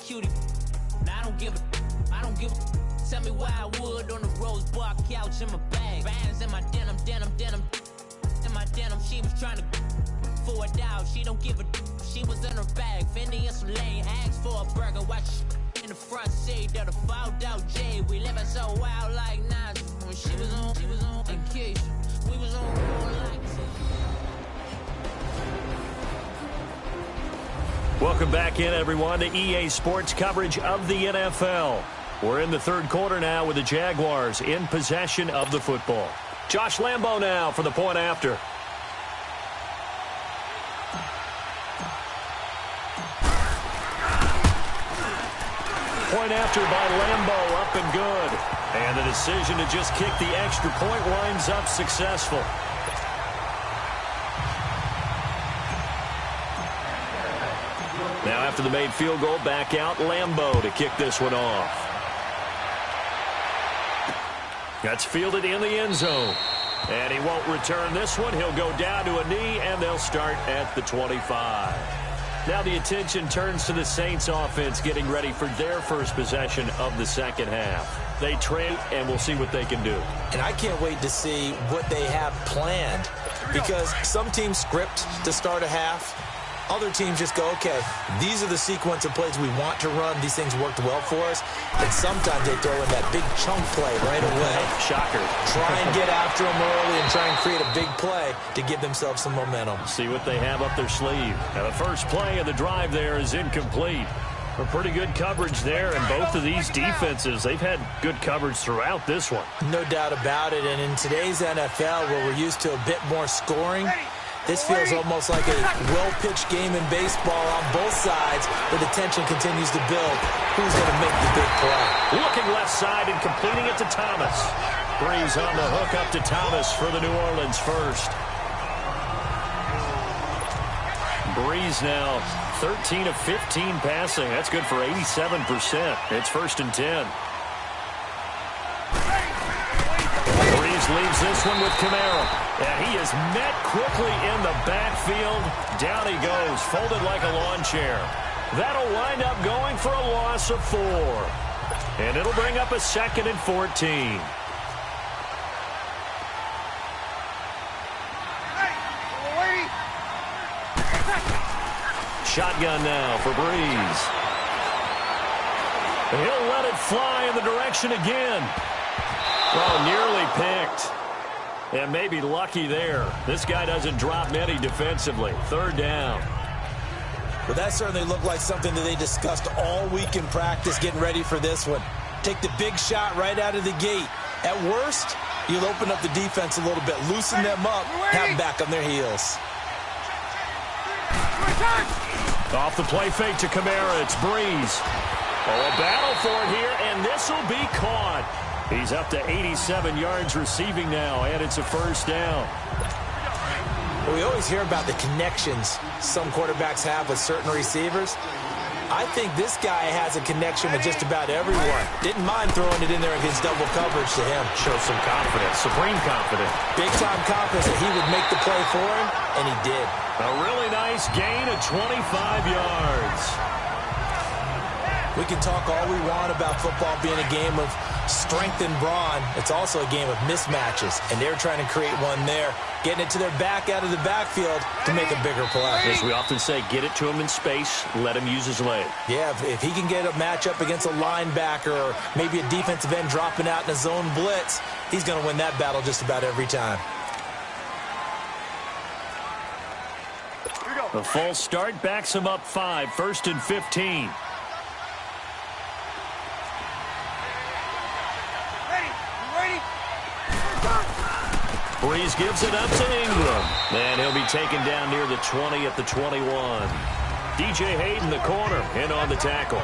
cutie. Now I don't give a. Tell me why I would on the rose bar couch in my bag. Bands in my denim. In my denim, she was trying to for it out. She don't give a. She was in her bag. Fendi and some lane. Asked for a burger. Watch in the front seat of the fouled out J. We living so wild like Nas. When she was on vacation. We was on like. Welcome back in, everyone, to EA Sports coverage of the NFL. We're in the third quarter now with the Jaguars in possession of the football. Josh Lambo now for the point after. Point after by Lambo, up and good. And the decision to just kick the extra point winds up successful. Now after the made field goal, back out Lambo to kick this one off. That's fielded in the end zone. And he won't return this one. He'll go down to a knee, and they'll start at the 25. Now the attention turns to the Saints offense getting ready for their first possession of the second half. They trail, and we'll see what they can do. And I can't wait to see what they have planned, because some teams script to start a half. Other teams just go, okay, these are the sequence of plays we want to run. These things worked well for us. And sometimes they throw in that big chunk play right away. Shocker. Try and get after them early and try and create a big play to give themselves some momentum. See what they have up their sleeve. Now the first play of the drive there is incomplete. A pretty good coverage there, and both of these defenses, they've had good coverage throughout this one. No doubt about it. And in today's NFL, where we're used to a bit more scoring, this feels almost like a well-pitched game in baseball on both sides, where the tension continues to build. Who's going to make the big play? Looking left side and completing it to Thomas. Breeze on the hook up to Thomas for the New Orleans first. Breeze now 13 of 15 passing. That's good for 87%. It's 1st and 10. Breeze leaves this one with Kamara. And he is met quickly in the backfield. Down he goes, folded like a lawn chair. That'll wind up going for a loss of 4. And it'll bring up a 2nd and 14. Shotgun now for Breeze. He'll let it fly in the direction again. Oh, nearly picked. And maybe lucky there. This guy doesn't drop many defensively. 3rd down. Well, that certainly looked like something that they discussed all week in practice getting ready for this one. Take the big shot right out of the gate. At worst, you'll open up the defense a little bit, loosen them up, have them back on their heels. Off the play fake to Kamara. It's Breeze. Oh, a battle for it here, and this will be caught. He's up to 87 yards receiving now, and it's a 1st down. We always hear about the connections some quarterbacks have with certain receivers. I think this guy has a connection with just about everyone. Didn't mind throwing it in there against double coverage to him. Shows some confidence, supreme confidence. Big-time confidence that he would make the play for him, and he did. A really nice gain of 25 yards. We can talk all we want about football being a game of strength and brawn. It's also a game of mismatches, and they're trying to create one there, getting it to their back out of the backfield to make a bigger play. As we often say, get it to him in space, let him use his leg. Yeah, if he can get a matchup against a linebacker or maybe a defensive end dropping out in a zone blitz, he's going to win that battle just about every time. A false start backs him up 5, 1st and 15. Breeze gives it up to Ingram. And he'll be taken down near the 20 at the 21. DJ Hayden, the corner, in on the tackle.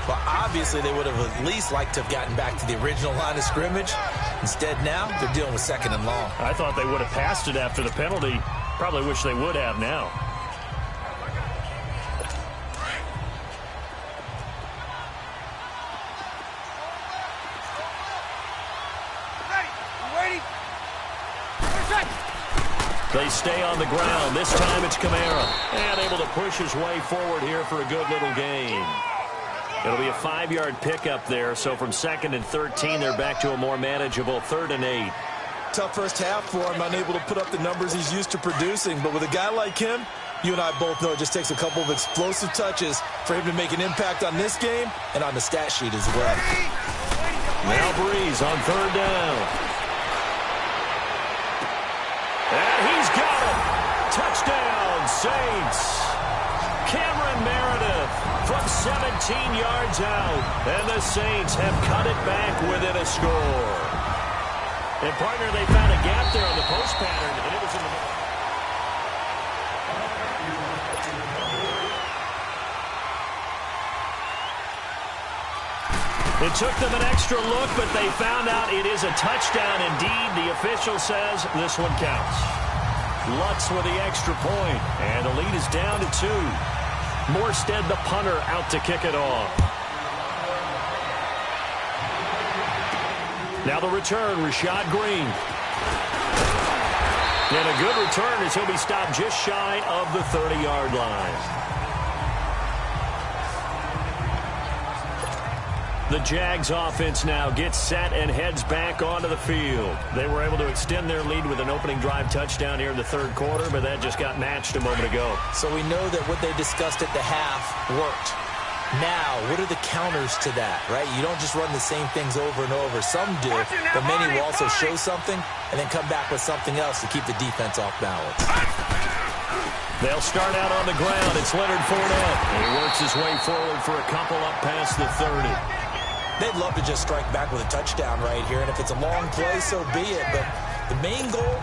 Well, obviously they would have at least liked to have gotten back to the original line of scrimmage. Instead now, they're dealing with 2nd and long. I thought they would have passed it after the penalty. Probably wish they would have now. They stay on the ground. This time it's Kamara. And able to push his way forward here for a good little gain. It'll be a 5-yard pickup there, so from 2nd and 13, they're back to a more manageable 3rd and 8. Tough first half for him, unable to put up the numbers he's used to producing. But with a guy like him, you and I both know it just takes a couple of explosive touches for him to make an impact on this game and on the stat sheet as well. Now Breeze on 3rd down. And he's got it. Touchdown, Saints. Cameron Meredith from 17 yards out. And the Saints have cut it back within a score. And, partner, they found a gap there on the post pattern, and it was in the middle. It took them an extra look, but they found out it is a touchdown indeed. The official says this one counts. Lutz with the extra point, and the lead is down to 2. Morstead, the punter, out to kick it off. Now the return, Rashad Green. And a good return as he'll be stopped just shy of the 30-yard line. The Jags offense now gets set and heads back onto the field. They were able to extend their lead with an opening drive touchdown here in the 3rd quarter, but that just got matched a moment ago. So we know that what they discussed at the half worked. Now, what are the counters to that, right? You don't just run the same things over and over. Some do, but many will also show something and then come back with something else to keep the defense off balance. They'll start out on the ground. It's Leonard Fournette. And he works his way forward for a couple up past the 30. They'd love to just strike back with a touchdown right here, and if it's a long play, so be it. But the main goal,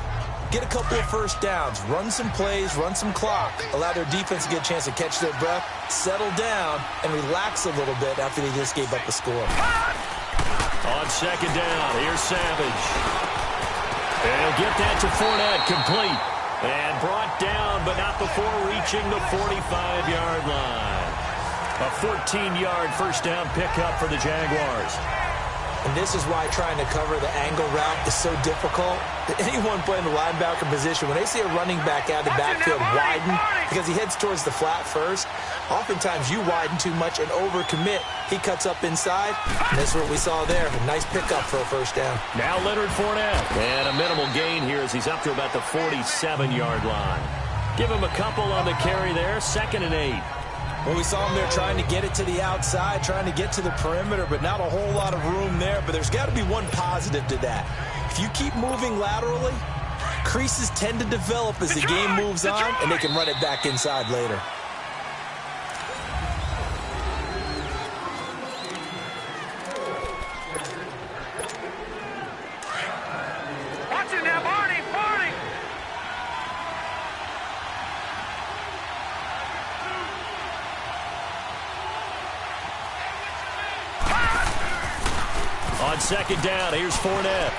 get a couple of first downs, run some plays, run some clock, allow their defense to get a chance to catch their breath, settle down, and relax a little bit after they just gave up the score. On 2nd down, here's Savage. And he'll get that to Fournette, complete. And brought down, but not before reaching the 45-yard line. A 14-yard first down pickup for the Jaguars. And this is why trying to cover the angle route is so difficult. Anyone playing the linebacker position, when they see a running back out of the backfield widen, because he heads towards the flat first, oftentimes you widen too much and overcommit. He cuts up inside, and that's what we saw there. A nice pickup for a first down. Now Leonard Fournette. And a minimal gain here as he's up to about the 47-yard line. Give him a couple on the carry there, 2nd and 8. Well, we saw him there trying to get it to the outside, trying to get to the perimeter, but not a whole lot of room there. But there's got to be one positive to that. If you keep moving laterally, creases tend to develop as the game moves on, and they can run it back inside later. Watch it now, Barney! On 2nd down, here's Fournette.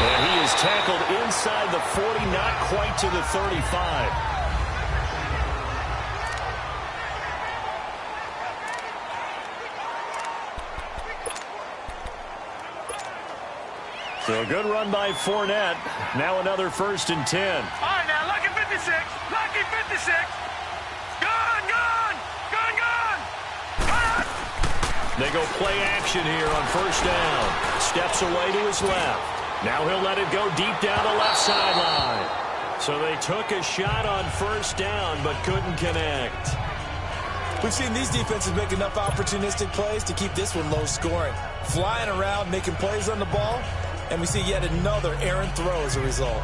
And he is tackled inside the 40, not quite to the 35. So a good run by Fournette. Now another 1st and 10. All right, now, lucky 56. Lucky 56. Gone, gone. Gone, gone. They go play action here on 1st down. Steps away to his left. Now he'll let it go deep down the left sideline. So they took a shot on 1st down but couldn't connect. We've seen these defenses make enough opportunistic plays to keep this one low scoring. Flying around, making plays on the ball, and we see yet another errant throw as a result.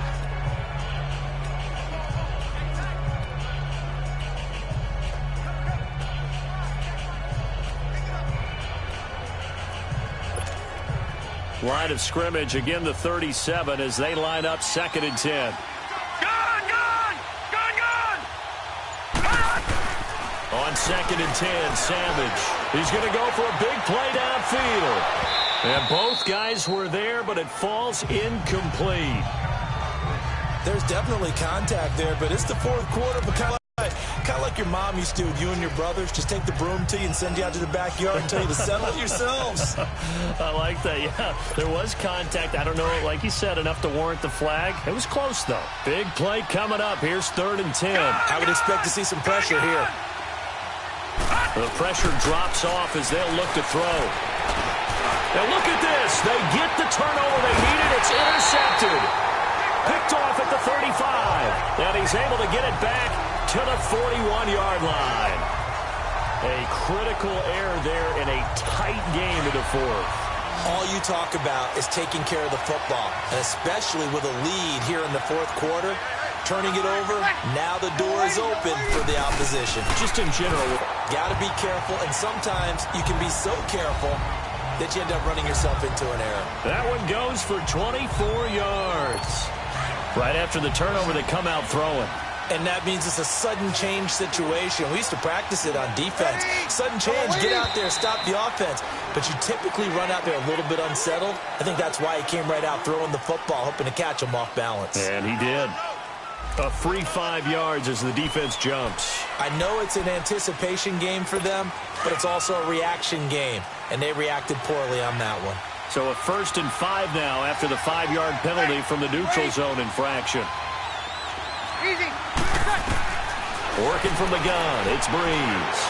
Line of scrimmage, again the 37 as they line up 2nd and 10. Gone, gone. Gone, gone. On 2nd and 10, Savage. He's going to go for a big play downfield. And both guys were there, but it falls incomplete. There's definitely contact there, but it's the 4th quarter, but kind of like your mom used to do with you and your brothers. Just take the broom to you and send you out to the backyard and tell you to settle it yourselves. I like that, yeah. There was contact. I don't know, like you said, enough to warrant the flag. It was close, though. Big play coming up. Here's 3rd and 10. I would expect to see some pressure here. The pressure drops off as they'll look to throw. Now look at this. They get the turnover they needed. It's intercepted. Picked off at the 35. And he's able to get it back to the 41-yard line. A critical error there in a tight game in the fourth. All you talk about is taking care of the football, and especially with a lead here in the fourth quarter, turning it over, now the door is open for the opposition. Just in general, got to be careful, and sometimes you can be so careful that you end up running yourself into an error. That one goes for 24 yards. Right after the turnover, they come out throwing. And that means it's a sudden change situation. We used to practice it on defense. Sudden change, get out there, stop the offense. But you typically run out there a little bit unsettled. I think that's why he came right out throwing the football, hoping to catch him off balance. And he did. A free 5 yards as the defense jumps. I know it's an anticipation game for them, but it's also a reaction game. And they reacted poorly on that one. So a 1st and 5 now after the 5-yard penalty from the neutral zone infraction. Easy. Working from the gun, it's Breeze.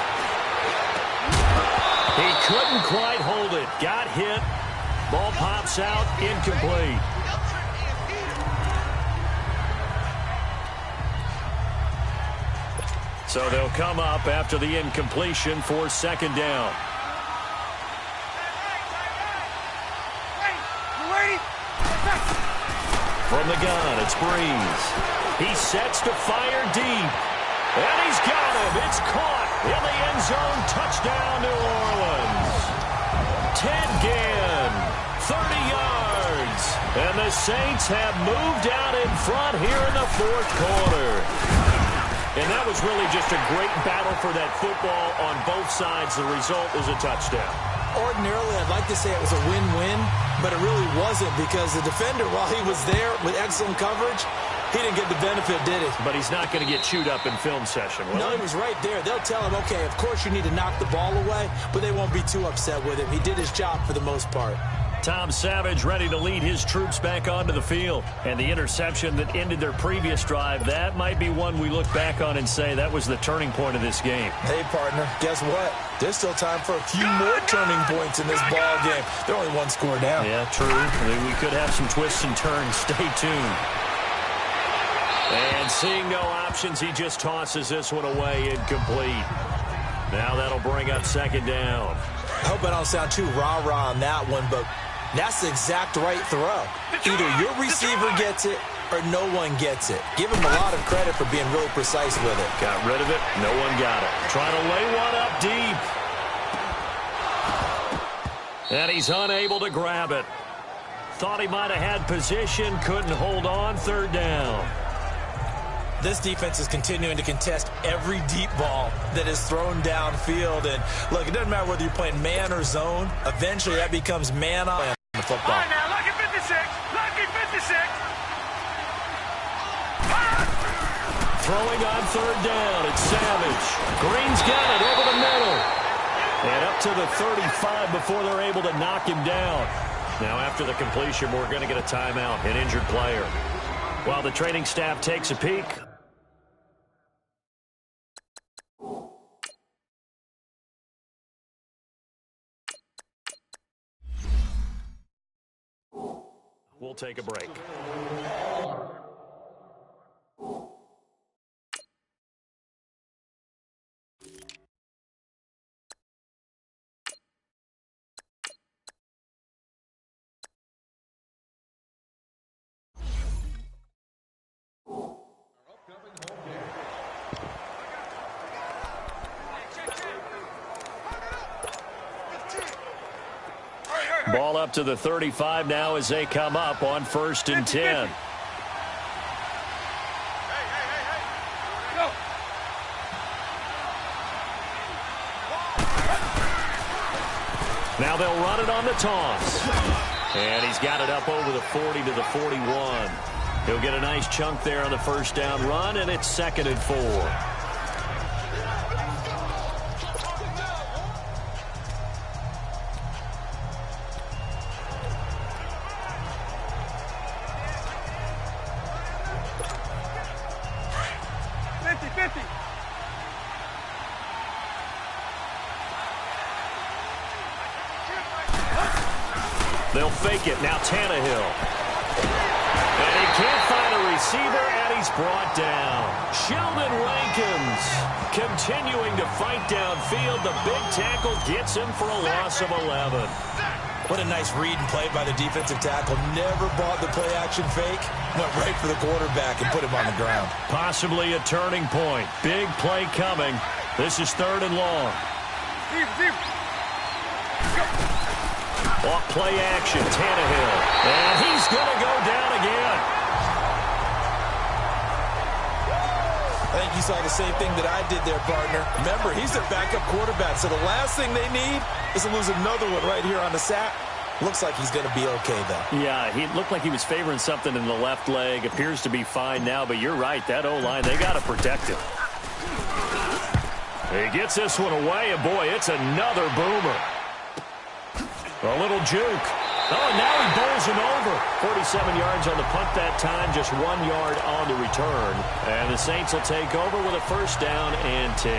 He couldn't quite hold it. Got hit. Ball pops out, incomplete. So they'll come up after the incompletion for 2nd down. From the gun, it's Breeze. He sets to fire deep. And he's got him. It's caught in the end zone. Touchdown, New Orleans. Ted Ginn, 30 yards. And the Saints have moved out in front here in the fourth quarter. And that was really just a great battle for that football on both sides. The result is a touchdown. Ordinarily, I'd like to say it was a win-win, but it really wasn't because the defender, while he was there with excellent coverage, he didn't get the benefit, did he? But he's not going to get chewed up in film session, will No, he was right there. They'll tell him, okay, of course you need to knock the ball away, but they won't be too upset with him. He did his job for the most part. Tom Savage ready to lead his troops back onto the field. And the interception that ended their previous drive, that might be one we look back on and say that was the turning point of this game. Hey, partner, guess what? There's still time for a few more turning points in this ball game. They're only one score down. Yeah, true. We could have some twists and turns. Stay tuned. And seeing no options, he just tosses this one away incomplete. Now that'll bring up 2nd down. I hope I don't sound too rah-rah on that one, but that's the exact right throw. Either your receiver gets it or no one gets it. Give him a lot of credit for being really precise with it. Got rid of it. No one got it. Trying to lay one up deep. And he's unable to grab it. Thought he might have had position. Couldn't hold on. 3rd down. This defense is continuing to contest every deep ball that is thrown downfield. And, look, it doesn't matter whether you're playing man or zone. Eventually, that becomes man on the football. All right, now, lucky 56. Lucky 56. Throwing on 3rd down. It's Savage. Green's got it over the middle. And up to the 35 before they're able to knock him down. Now, after the completion, we're going to get a timeout, an injured player. While the training staff takes a peek, we'll take a break. Ball up to the 35 now as they come up on 1st and 10. Go. Now they'll run it on the toss. And he's got it up over the 40 to the 41. He'll get a nice chunk there on the 1st down run, and it's 2nd and 4. They'll fake it. Now Tannehill. And he can't find a receiver, and he's brought down. Sheldon Rankins continuing to fight downfield. The big tackle gets him for a loss of 11. What a nice read and play by the defensive tackle. Never bought the play-action fake. Went right for the quarterback and put him on the ground. Possibly a turning point. Big play coming. This is 3rd and long. Off play action, Tannehill. And he's going to go down again. I think you saw the same thing that I did there, partner. Remember, he's their backup quarterback, so the last thing they need is to lose another one right here on the sack. Looks like he's going to be okay, though. Yeah, he looked like he was favoring something in the left leg. Appears to be fine now, but you're right. That O-line, they got to protect him. He gets this one away, and boy, it's another boomer. A little juke. Oh, and now he bowls him over. 47 yards on the punt that time, just 1 yard on the return. And the Saints will take over with a 1st down and 10.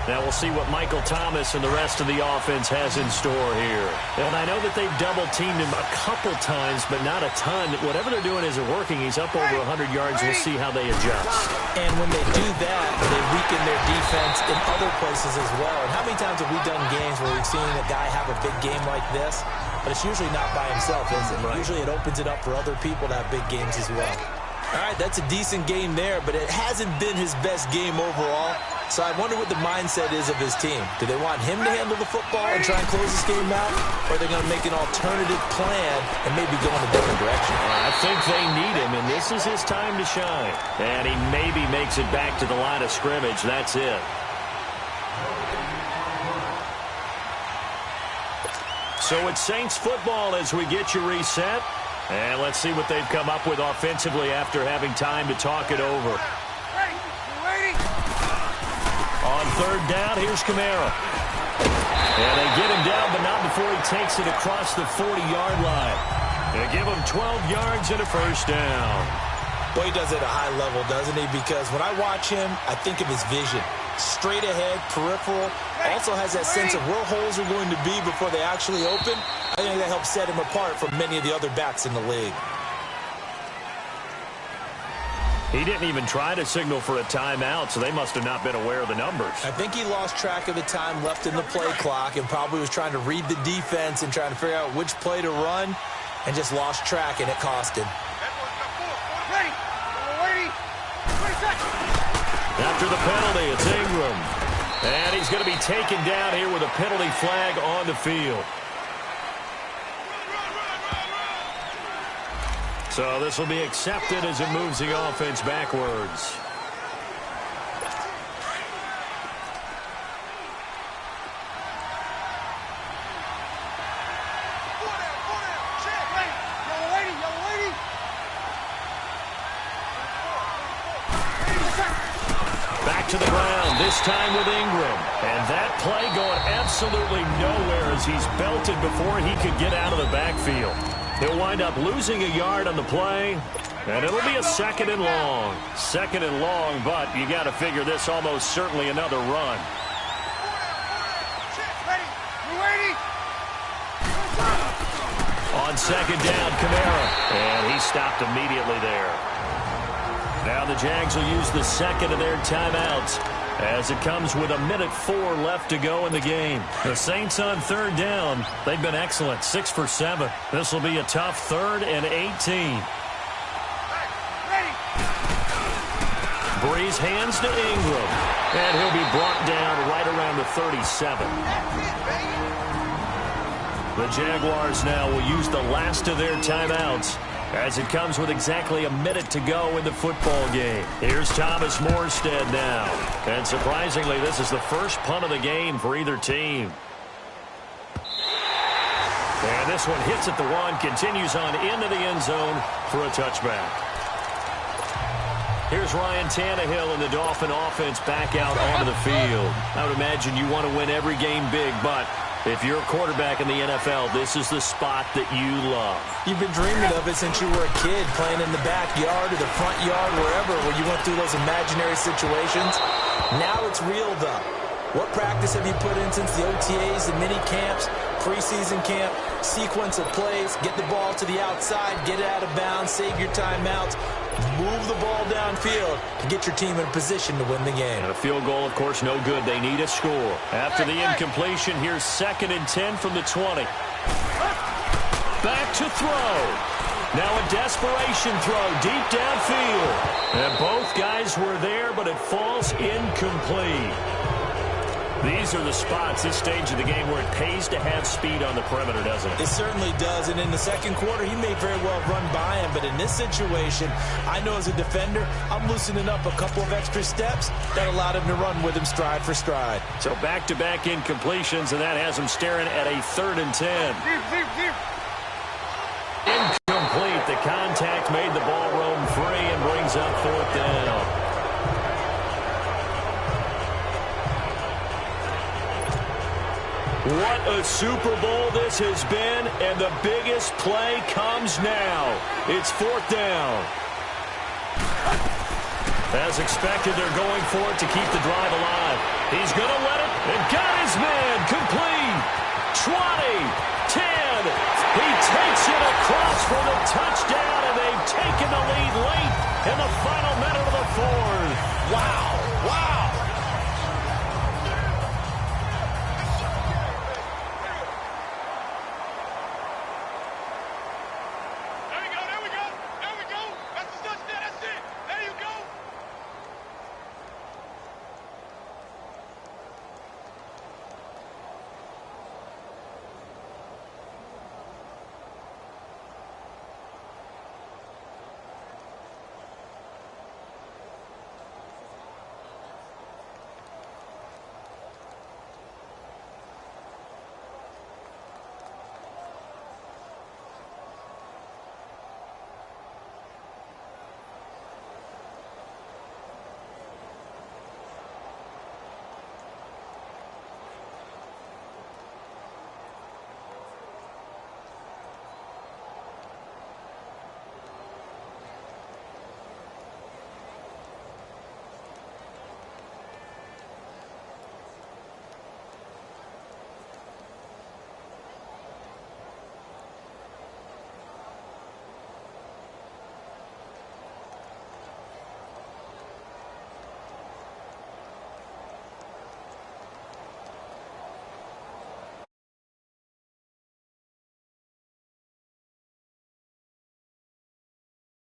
Now we'll see what Michael Thomas and the rest of the offense has in store here. And I know that they've double-teamed him a couple times, but not a ton. Whatever they're doing isn't working. He's up over 100 yards. We'll see how they adjust. And when they do that, they weaken their defense in other places as well. And how many times have we done games where we've seen a guy have a big game like this? But it's usually not by himself, is it? Right. Usually it opens it up for other people to have big games as well. All right, that's a decent game there, but it hasn't been his best game overall. So I wonder what the mindset is of his team. Do they want him to handle the football and try and close this game out? Or are they going to make an alternative plan and maybe go in a different direction? I think they need him, and this is his time to shine. And he maybe makes it back to the line of scrimmage. That's it. So it's Saints football as we get you reset. And let's see what they've come up with offensively after having time to talk it over. On 3rd down, here's Kamara. And they get him down, but not before he takes it across the 40-yard line. They give him 12 yards and a 1st down. Well, he does it at a high level, doesn't he? Because when I watch him, I think of his vision. Straight ahead, peripheral. Also has that sense of where holes are going to be before they actually open. I think that helps set him apart from many of the other backs in the league. He didn't even try to signal for a timeout, so they must have not been aware of the numbers. I think he lost track of the time left in the play clock and probably was trying to read the defense and trying to figure out which play to run and just lost track, and it cost him. After the penalty, it's Ingram. And he's going to be taken down here with a penalty flag on the field. So this will be accepted as it moves the offense backwards. Back to the ground, this time with Ingram. And that play going absolutely nowhere as he's belted before he could get out of the backfield. He'll wind up losing a yard on the play, and it'll be a 2nd and long. 2nd and long, but you got to figure this almost certainly another run. On 2nd down, Kamara, and he stopped immediately there. Now the Jags will use the 2nd of their timeouts as it comes with 1:04 left to go in the game. The Saints on 3rd down. They've been excellent, 6 for 7. This will be a tough 3rd and 18. Breeze hands to Ingram, and he'll be brought down right around the 37. The Jaguars now will use the last of their timeouts as it comes with exactly 1 minute to go in the football game. Here's Thomas Morstead now. And surprisingly, this is the first punt of the game for either team. And this one hits at the 1, continues on into the end zone for a touchback. Here's Ryan Tannehill and the Dolphin offense back out onto the field. I would imagine you want to win every game big, but if you're a quarterback in the NFL, this is the spot that you love. You've been dreaming of it since you were a kid, playing in the backyard or the front yard, wherever, where you went through those imaginary situations. Now it's real, though. What practice have you put in since the OTAs, the mini camps? preseason camp, sequence of plays, get the ball to the outside, get it out of bounds, save your timeouts, move the ball downfield to get your team in a position to win the game. And a field goal, of course, no good. They need a score. After the incompletion, here's 2nd and 10 from the 20. Back to throw. Now a desperation throw deep downfield. And both guys were there, but it falls incomplete. These are the spots, this stage of the game, where it pays to have speed on the perimeter, doesn't it? It certainly does, and in the second quarter, he may very well run by him, but in this situation, I know as a defender, I'm loosening up a couple of extra steps that allowed him to run with him stride for stride. So back-to-back incompletions, and that has him staring at a 3rd and 10. Incomplete. The contact made the ball roam free and brings up 4th down. What a Super Bowl this has been, and the biggest play comes now. It's 4th down. As expected, they're going for it to keep the drive alive. He's going to let it, and got his man complete. 20, 10. He takes it across for the touchdown, and they've taken the lead late in the final minute of the 4th.